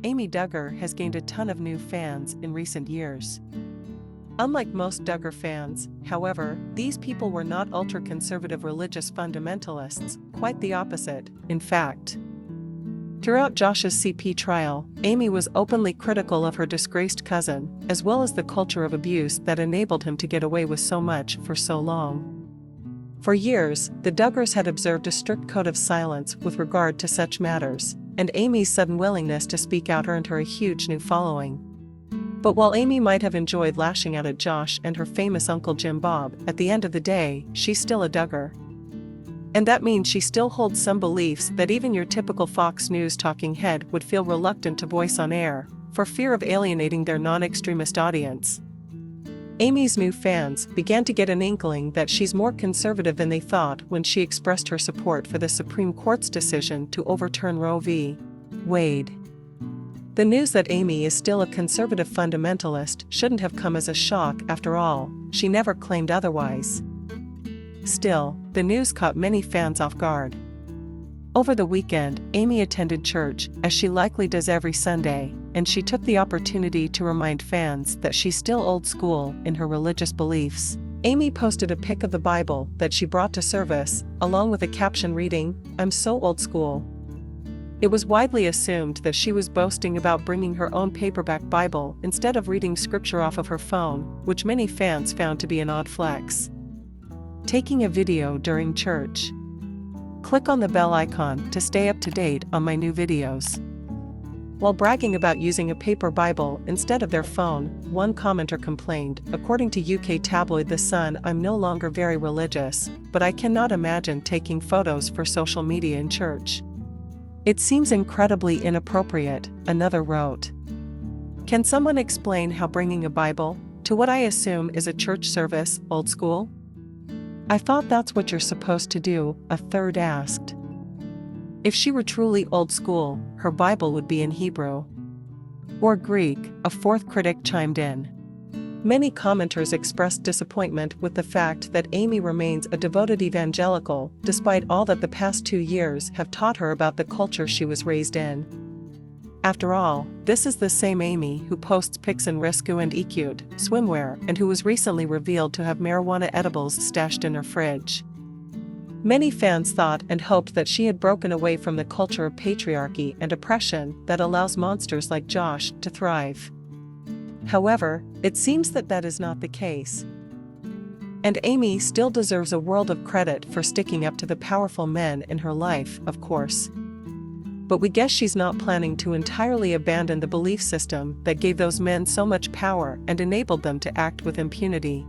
Amy Duggar has gained a ton of new fans in recent years. Unlike most Duggar fans, however, these people were not ultra-conservative religious fundamentalists, quite the opposite, in fact. Throughout Josh's CP trial, Amy was openly critical of her disgraced cousin, as well as the culture of abuse that enabled him to get away with so much for so long. For years, the Duggars had observed a strict code of silence with regard to such matters, and Amy's sudden willingness to speak out earned her a huge new following. But while Amy might have enjoyed lashing out at Josh and her famous Uncle Jim Bob, at the end of the day, she's still a Duggar. And that means she still holds some beliefs that even your typical Fox News talking head would feel reluctant to voice on air, for fear of alienating their non-extremist audience. Amy's new fans began to get an inkling that she's more conservative than they thought when she expressed her support for the Supreme Court's decision to overturn Roe v. Wade. The news that Amy is still a conservative fundamentalist shouldn't have come as a shock after all, she never claimed otherwise. Still, the news caught many fans off guard. Over the weekend, Amy attended church, as she likely does every Sunday, and she took the opportunity to remind fans that she's still old school in her religious beliefs. Amy posted a pic of the Bible that she brought to service, along with a caption reading, "I'm so old school." It was widely assumed that she was boasting about bringing her own paperback Bible instead of reading scripture off of her phone, which many fans found to be an odd flex. Taking a video during church. Click on the bell icon to stay up to date on my new videos. While bragging about using a paper Bible instead of their phone, one commenter complained, according to UK tabloid The Sun, "I'm no longer very religious, but I cannot imagine taking photos for social media in church. It seems incredibly inappropriate," another wrote. Can someone explain how bringing a Bible to what I assume is a church service, old school? "I thought that's what you're supposed to do," a third asked. If she were truly old school, her Bible would be in Hebrew or Greek, a fourth critic chimed in. Many commenters expressed disappointment with the fact that Amy remains a devoted evangelical, despite all that the past 2 years have taught her about the culture she was raised in. After all, this is the same Amy who posts pics in Risku and EQ'd swimwear and who was recently revealed to have marijuana edibles stashed in her fridge. Many fans thought and hoped that she had broken away from the culture of patriarchy and oppression that allows monsters like Josh to thrive. However, it seems that that is not the case. And Amy still deserves a world of credit for sticking up to the powerful men in her life, of course. But we guess she's not planning to entirely abandon the belief system that gave those men so much power and enabled them to act with impunity.